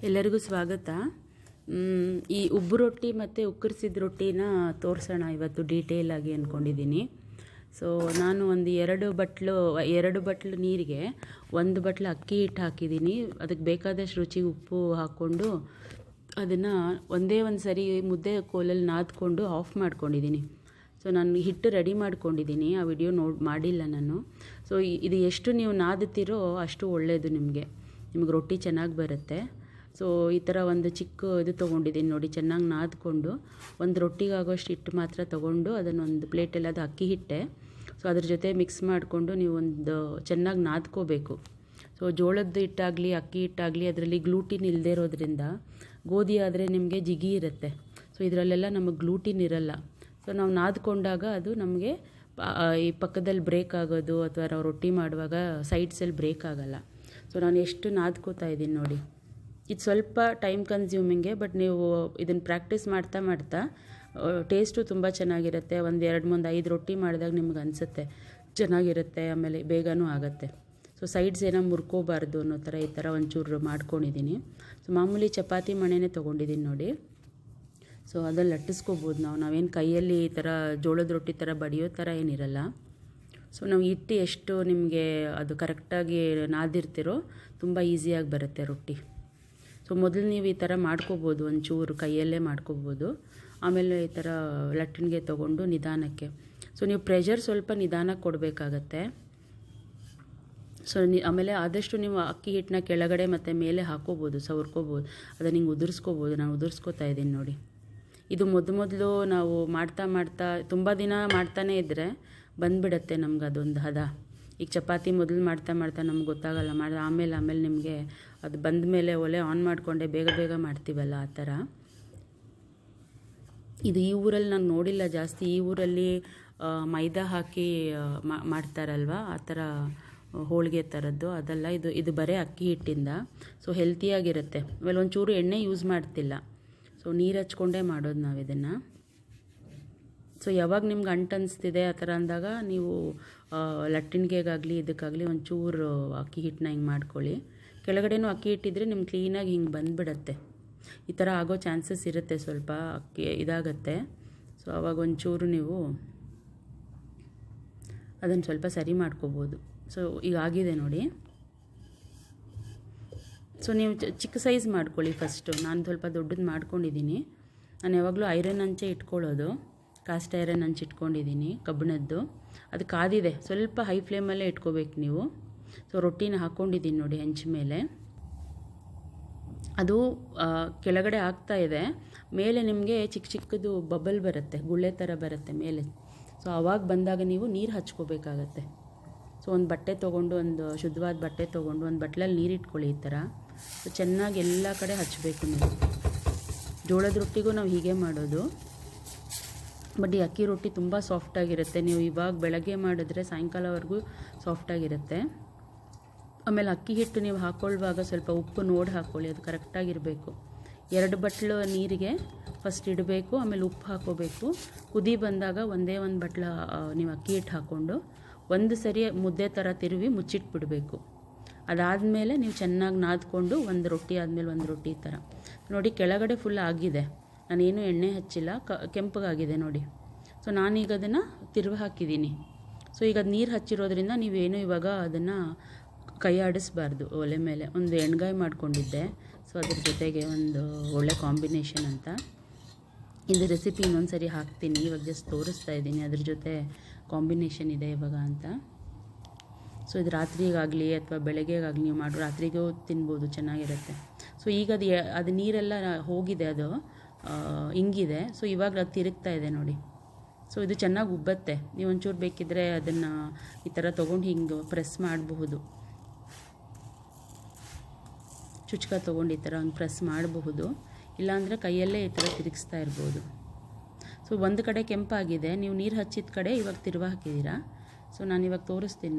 ಎಲ್ಲರಿಗೂ ಸ್ವಾಗತ. ಈ ಉಬ್ಬು ರೊಟ್ಟಿ ಮತ್ತು ಉಕ್ಕರಿಸಿದ ರೊಟ್ಟಿನ ತೋರಿಸೋಣ ಇವತ್ತು ಡೀಟೇಲಾಗಿ ಅಂದ್ಕೊಂಡಿದ್ದೀನಿ. ಸೊ ನಾನು ಒಂದು ಎರಡು ಬಟ್ಲು ನೀರಿಗೆ 1 ಬಟ್ಲು ಅಕ್ಕಿ ಹಿಟ್ಟು ಹಾಕಿದ್ದೀನಿ. ಅದಕ್ಕೆ ಬೇಕಾದಷ್ಟು ರುಚಿಗೆ ಉಪ್ಪು ಹಾಕ್ಕೊಂಡು ಅದನ್ನು ಒಂದೇ ಒಂದು ಸರಿ ಮುದ್ದೆ ಕೋಲಲ್ಲಿ ನಾದ್ಕೊಂಡು ಆಫ್ ಮಾಡ್ಕೊಂಡಿದ್ದೀನಿ. ಸೊ ನಾನು ಹಿಟ್ಟು ರೆಡಿ ಮಾಡ್ಕೊಂಡಿದ್ದೀನಿ, ಆ ವಿಡಿಯೋ ಮಾಡಿಲ್ಲ ನಾನು. ಸೊ ಇದು ಎಷ್ಟು ನೀವು ನಾದುತ್ತೀರೋ ಅಷ್ಟು ಒಳ್ಳೆಯದು, ನಿಮಗೆ ರೊಟ್ಟಿ ಚೆನ್ನಾಗಿ ಬರುತ್ತೆ. ಸೊ ಈ ಥರ ಒಂದು ಚಿಕ್ಕ ಇದು ತೊಗೊಂಡಿದ್ದೀನಿ ನೋಡಿ, ಚೆನ್ನಾಗಿ ನಾದ್ಕೊಂಡು ಒಂದು ರೊಟ್ಟಿಗಾಗೋಷ್ಟು ಹಿಟ್ಟು ಮಾತ್ರ ತೊಗೊಂಡು ಅದನ್ನೊಂದು ಪ್ಲೇಟಲ್ಲಿ, ಅದು ಅಕ್ಕಿ ಹಿಟ್ಟೆ. ಸೊ ಅದ್ರ ಜೊತೆ ಮಿಕ್ಸ್ ಮಾಡಿಕೊಂಡು ನೀವು ಒಂದು ಚೆನ್ನಾಗಿ ನಾದ್ಕೋಬೇಕು. ಸೊ ಜೋಳದ ಹಿಟ್ಟಾಗಲಿ ಅಕ್ಕಿ ಹಿಟ್ಟಾಗಲಿ ಅದರಲ್ಲಿ ಗ್ಲೂಟಿನ್ ಇಲ್ಲದೇ ಇರೋದ್ರಿಂದ, ಗೋಧಿ ಆದರೆ ನಿಮಗೆ ಜಿಗಿ ಇರುತ್ತೆ. ಸೊ ಇದರಲ್ಲೆಲ್ಲ ನಮಗೆ ಗ್ಲೂಟಿನ್ ಇರಲ್ಲ. ಸೊ ನಾವು ನಾದ್ಕೊಂಡಾಗ ಅದು ನಮಗೆ ಈ ಪಕ್ಕದಲ್ಲಿ ಬ್ರೇಕ್ ಆಗೋದು ಅಥವಾ ನಾವು ರೊಟ್ಟಿ ಮಾಡುವಾಗ ಸೈಡ್ಸಲ್ಲಿ ಬ್ರೇಕ್ ಆಗೋಲ್ಲ. ಸೊ ನಾನು ಎಷ್ಟು ನಾದ್ಕೋತಾ ಇದ್ದೀನಿ ನೋಡಿ. ಇದು ಸ್ವಲ್ಪ ಟೈಮ್ ಕನ್ಸ್ಯೂಮಿಂಗೆ, ಬಟ್ ನೀವು ಇದನ್ನು ಪ್ರಾಕ್ಟೀಸ್ ಮಾಡ್ತಾ ಟೇಸ್ಟು ತುಂಬ ಚೆನ್ನಾಗಿರುತ್ತೆ. 1-2-3-5 ರೊಟ್ಟಿ ಮಾಡಿದಾಗ ನಿಮ್ಗೆ ಅನಿಸುತ್ತೆ ಚೆನ್ನಾಗಿರುತ್ತೆ, ಆಮೇಲೆ ಬೇಗನೂ ಆಗುತ್ತೆ. ಸೊ ಸೈಡ್ಸ್ ಏನೋ ಮುರ್ಕೋಬಾರ್ದು ಅನ್ನೋ ಥರ ಈ ಥರ ಒಂಚೂರು ಮಾಡ್ಕೊಂಡಿದ್ದೀನಿ. ಸೊ ಮಾಮೂಲಿ ಚಪಾತಿ ಮಣೆನೇ ತೊಗೊಂಡಿದ್ದೀನಿ ನೋಡಿ. ಸೊ ಅದಲ್ಲಿ ಲಟ್ಟಿಸ್ಕೋಬೋದು ನಾವೇನು ಕೈಯಲ್ಲಿ ಈ ಥರ ಜೋಳದ ರೊಟ್ಟಿ ಥರ ಬಡಿಯೋ ಥರ ಏನಿರಲ್ಲ. ಸೊ ನಾವು ಹಿಟ್ಟು ಎಷ್ಟು ನಿಮಗೆ ಅದು ಕರೆಕ್ಟಾಗಿ ನಾದಿರ್ತಿರೋ ತುಂಬ ಈಸಿಯಾಗಿ ಬರುತ್ತೆ ರೊಟ್ಟಿ. ಸೊ ಮೊದಲು ನೀವು ಈ ಥರ ಮಾಡ್ಕೋಬೋದು, ಒಂಚೂರು ಕೈಯಲ್ಲೇ ಮಾಡ್ಕೋಬೋದು. ಆಮೇಲೆ ಈ ಥರ ಲಟ್ಟಣಿಗೆ ತೊಗೊಂಡು ನಿಧಾನಕ್ಕೆ, ಸೊ ನೀವು ಪ್ರೆಷರ್ ಸ್ವಲ್ಪ ನಿಧಾನಕ್ಕೆ ಕೊಡಬೇಕಾಗತ್ತೆ. ಸೊ ಆಮೇಲೆ ಆದಷ್ಟು ನೀವು ಅಕ್ಕಿ ಹಿಟ್ಟನ್ನ ಕೆಳಗಡೆ ಮತ್ತು ಮೇಲೆ ಹಾಕೋಬೋದು, ಸವರ್ಕೋಬೋದು, ಅದನ್ನು ಹಿಂಗೆ ಉದುರಿಸ್ಕೋಬೋದು. ನಾನು ಉದುರಿಸ್ಕೋತಾ ಇದ್ದೀನಿ ನೋಡಿ. ಇದು ಮೊದಲು ನಾವು ಮಾಡ್ತಾ ತುಂಬ ದಿನ ಮಾಡ್ತಾನೇ ಇದ್ದರೆ ಬಂದುಬಿಡತ್ತೆ ನಮ್ಗೆ ಅದೊಂದು ಹದ. ಈಗ ಚಪಾತಿ ಮೊದಲು ಮಾಡ್ತಾ ನಮ್ಗೆ ಗೊತ್ತಾಗಲ್ಲ, ಆಮೇಲೆ ನಿಮಗೆ ಅದು ಬಂದ ಮೇಲೆ ಒಲೆ ಆನ್ ಮಾಡಿಕೊಂಡೆ ಬೇಗ ಮಾಡ್ತೀವಲ್ಲ ಆ ಥರ. ಇದು ಈ ಊರಲ್ಲಿ ನಾನು ನೋಡಿಲ್ಲ ಜಾಸ್ತಿ. ಈ ಊರಲ್ಲಿ ಮೈದಾ ಹಾಕಿ ಮಾಡ್ತಾರಲ್ವ, ಆ ಥರ ಹೋಳಿಗೆ ಥರದ್ದು ಅದಲ್ಲ. ಇದು ಬರೀ ಅಕ್ಕಿ ಹಿಟ್ಟಿಂದ. ಸೊ ಹೆಲ್ತಿಯಾಗಿರುತ್ತೆ. ಆಮೇಲೆ ಒಂಚೂರು ಎಣ್ಣೆ ಯೂಸ್ ಮಾಡ್ತಿಲ್ಲ. ಸೊ ನೀರು ಹಚ್ಕೊಂಡೇ ಮಾಡೋದು ನಾವು ಇದನ್ನು. ಸೊ ಯಾವಾಗ ನಿಮ್ಗೆ ಅಂಟು ಅನಿಸ್ತಿದೆ ಆ ಥರ ಅಂದಾಗ ನೀವು ಲಟ್ಟಣಿಗೆಗಾಗಲಿ ಇದಕ್ಕಾಗಲಿ ಒಂಚೂರು ಅಕ್ಕಿ ಹಿಟ್ಟನ್ನ ಹಿಂಗೆ ಮಾಡ್ಕೊಳ್ಳಿ. ಕೆಳಗಡೆನೂ ಅಕ್ಕಿ ಹಿಟ್ಟಿದ್ರೆ ನಿಮ್ಗೆ ಕ್ಲೀನಾಗಿ ಹಿಂಗೆ ಬಂದುಬಿಡತ್ತೆ. ಈ ಥರ ಆಗೋ ಚಾನ್ಸಸ್ ಇರುತ್ತೆ, ಸ್ವಲ್ಪ ಅಕ್ಕಿ ಇದಾಗತ್ತೆ. ಸೊ ಆವಾಗ ಒಂಚೂರು ನೀವು ಅದನ್ನು ಸ್ವಲ್ಪ ಸರಿ ಮಾಡ್ಕೋಬೋದು. ಸೊ ಈಗ ಆಗಿದೆ ನೋಡಿ. ಸೊ ನೀವು ಚಿಕ್ಕ ಸೈಜ್ ಮಾಡ್ಕೊಳ್ಳಿ ಫಸ್ಟು. ನಾನು ಸ್ವಲ್ಪ ದೊಡ್ಡದು ಮಾಡ್ಕೊಂಡಿದ್ದೀನಿ. ನಾನು ಯಾವಾಗಲೂ ಐರನ್ ಹಂಚೆ ಇಟ್ಕೊಳ್ಳೋದು, ಕಾಸ್ಟ್ ಐರನ್ ಹಂಚು ಇಟ್ಕೊಂಡಿದ್ದೀನಿ ಕಬ್ಬಿಣದ್ದು. ಅದು ಕಾದಿದೆ, ಸ್ವಲ್ಪ ಹೈ ಫ್ಲೇಮಲ್ಲೇ ಇಟ್ಕೋಬೇಕು ನೀವು. ಸೊ ರೊಟ್ಟಿನ ಹಾಕ್ಕೊಂಡಿದ್ದೀನಿ ನೋಡಿ ಹೆಂಚ ಮೇಲೆ. ಅದು ಕೆಳಗಡೆ ಆಗ್ತಾ ಇದೆ, ಮೇಲೆ ನಿಮಗೆ ಚಿಕ್ಕದು ಬಬಲ್ ಬರುತ್ತೆ, ಗುಳ್ಳೆ ಥರ ಬರುತ್ತೆ ಮೇಲೆ. ಸೊ ಆವಾಗ ಬಂದಾಗ ನೀವು ನೀರು ಹಚ್ಕೋಬೇಕಾಗತ್ತೆ. ಸೊ ಒಂದು ಬಟ್ಟೆ ತೊಗೊಂಡು, ಒಂದು ಶುದ್ಧವಾದ ಬಟ್ಟೆ ತೊಗೊಂಡು ಒಂದು ಬಟ್ಲಲ್ಲಿ ನೀರು ಇಟ್ಕೊಳ್ಳಿ ಈ ಥರ. ಸೊ ಚೆನ್ನಾಗಿ ಎಲ್ಲ ಕಡೆ ಹಚ್ಚಬೇಕು ನೀವು. ಜೋಳದ ರೊಟ್ಟಿಗೂ ನಾವು ಹೀಗೆ ಮಾಡೋದು, ಬಟ್ ಈ ಅಕ್ಕಿ ರೊಟ್ಟಿ ತುಂಬ ಸಾಫ್ಟಾಗಿರುತ್ತೆ. ನೀವು ಇವಾಗ ಬೆಳಗ್ಗೆ ಮಾಡಿದ್ರೆ ಸಾಯಂಕಾಲವರೆಗೂ ಸಾಫ್ಟಾಗಿರುತ್ತೆ. ಆಮೇಲೆ ಅಕ್ಕಿ ಹಿಟ್ಟು ನೀವು ಹಾಕ್ಕೊಳ್ಳುವಾಗ ಸ್ವಲ್ಪ ಉಪ್ಪು ನೋಡಿ ಹಾಕ್ಕೊಳ್ಳಿ, ಅದು ಕರೆಕ್ಟಾಗಿರಬೇಕು. 2 ಬಟ್ಲು ನೀರಿಗೆ ಫಸ್ಟ್ ಇಡಬೇಕು, ಆಮೇಲೆ ಉಪ್ಪು ಹಾಕ್ಕೋಬೇಕು. ಕುದಿ ಬಂದಾಗ ಒಂದೇ ಒಂದು ಬಟ್ಲು ನೀವು ಅಕ್ಕಿ ಹಿಟ್ಟು ಹಾಕ್ಕೊಂಡು ಒಂದು ಸರಿ ಮುದ್ದೆ ಥರ ತಿರುವಿ ಮುಚ್ಚಿಟ್ಬಿಡಬೇಕು. ಅದಾದಮೇಲೆ ನೀವು ಚೆನ್ನಾಗಿ ನಾದ್ಕೊಂಡು ಒಂದು ರೊಟ್ಟಿ ಆದಮೇಲೆ ಒಂದು ರೊಟ್ಟಿ ಈ ಥರ ನೋಡಿ. ಕೆಳಗಡೆ ಫುಲ್ ಆಗಿದೆ, ನಾನೇನು ಎಣ್ಣೆ ಹಚ್ಚಿಲ್ಲ, ಕೆಂಪಗಾಗಿದೆ ನೋಡಿ. ಸೊ ನಾನೀಗ ಅದನ್ನು ತಿರುವಿ ಹಾಕಿದ್ದೀನಿ. ಸೊ ಈಗ ಅದು ನೀರು ಹಚ್ಚಿರೋದ್ರಿಂದ ನೀವೇನು ಇವಾಗ ಅದನ್ನು ಕೈ ಆಡಿಸ್ಬಾರ್ದು ಒಲೆ ಮೇಲೆ. ಒಂದು ಎಣ್ಗಾಯಿ ಮಾಡ್ಕೊಂಡಿದ್ದೆ, ಸೊ ಅದ್ರ ಜೊತೆಗೆ ಒಂದು ಒಳ್ಳೆ ಕಾಂಬಿನೇಷನ್ ಅಂತ. ಇದು ರೆಸಿಪಿ ಇನ್ನೊಂದು ಸರಿ ಹಾಕ್ತೀನಿ, ಇವಾಗ ಜಸ್ಟ್ ತೋರಿಸ್ತಾ ಇದ್ದೀನಿ ಅದ್ರ ಜೊತೆ ಕಾಂಬಿನೇಷನ್ ಇದೆ ಇವಾಗ ಅಂತ. ಸೊ ಇದು ರಾತ್ರಿಗಾಗಲಿ ಅಥವಾ ಬೆಳಗ್ಗೆಗಾಗಲಿ ನೀವು ಮಾಡಿ ರಾತ್ರಿಗೂ ತಿನ್ಬೋದು, ಚೆನ್ನಾಗಿರುತ್ತೆ. ಸೊ ಈಗ ಅದು ನೀರೆಲ್ಲ ಹೋಗಿದೆ, ಅದು ಹಿಂಗಿದೆ. ಸೊ ಇವಾಗ ಅದು ತಿರುಗ್ತಾ ಇದೆ ನೋಡಿ. ಸೊ ಇದು ಚೆನ್ನಾಗಿ ಉಬ್ಬತ್ತೆ. ನೀವು ಒಂಚೂರು ಬೇಕಿದ್ದರೆ ಅದನ್ನು ಈ ಥರ ತೊಗೊಂಡು ಹಿಂಗೆ ಪ್ರೆಸ್ ಮಾಡಬಹುದು, ಚುಚ್ಕ ತೊಗೊಂಡು ಈ ಥರ ಒಂದು ಪ್ರೆಸ್ ಮಾಡಬಹುದು. ಇಲ್ಲಾಂದರೆ ಕೈಯಲ್ಲೇ ಈ ಥರ ತಿರುಗಿಸ್ತಾ ಇರ್ಬೋದು. ಸೊ ಒಂದು ಕಡೆ ಕೆಂಪಾಗಿದೆ, ನೀವು ನೀರು ಹಚ್ಚಿದ ಕಡೆ ಇವಾಗ ತಿರುವು ಹಾಕಿದ್ದೀರಾ. ಸೊ ನಾನಿವಾಗ ತೋರಿಸ್ತೀನಿ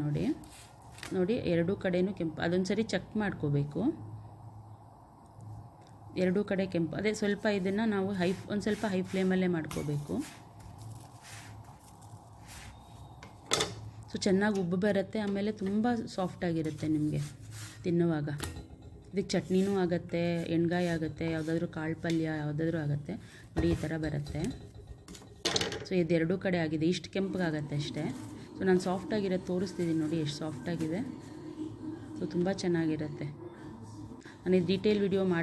ನೋಡಿ ಎರಡೂ ಕಡೆಯೂ ಕೆಂಪು. ಅದೊಂದು ಸರಿ ಚೆಕ್ ಮಾಡ್ಕೋಬೇಕು, ಎರಡೂ ಕಡೆ ಕೆಂಪು. ಅದೇ ಸ್ವಲ್ಪ ಇದನ್ನು ನಾವು ಒಂದು ಸ್ವಲ್ಪ ಹೈ ಫ್ಲೇಮಲ್ಲೇ ಮಾಡ್ಕೋಬೇಕು. ಸೊ ಚೆನ್ನಾಗಿ ಉಬ್ಬು ಬರುತ್ತೆ, ಆಮೇಲೆ ತುಂಬ ಸಾಫ್ಟಾಗಿರುತ್ತೆ ನಿಮಗೆ ತಿನ್ನುವಾಗ. ಇದಕ್ಕೆ ಚಟ್ನಿನೂ ಆಗುತ್ತೆ, ಎಣ್ಗಾಯಿ ಆಗುತ್ತೆ, ಯಾವುದಾದ್ರೂ ಕಾಳು ಪಲ್ಯ ಯಾವುದಾದ್ರೂ ಆಗುತ್ತೆ. ನೋಡಿ ಈ ಥರ ಬರುತ್ತೆ. ಸೊ ಇದೆರಡೂ ಕಡೆ ಆಗಿದೆ, ಇಷ್ಟು ಕೆಂಪಗಾಗತ್ತೆ ಅಷ್ಟೇ. ಸೊ ನಾನು ಸಾಫ್ಟಾಗಿರೋದು ತೋರಿಸ್ತಿದ್ದೀನಿ ನೋಡಿ, ಎಷ್ಟು ಸಾಫ್ಟಾಗಿದೆ. ಸೊ ತುಂಬ ಚೆನ್ನಾಗಿರುತ್ತೆ. ನಾನು ಇದು ಡೀಟೇಲ್ ವಿಡಿಯೋ ಮಾಡಿ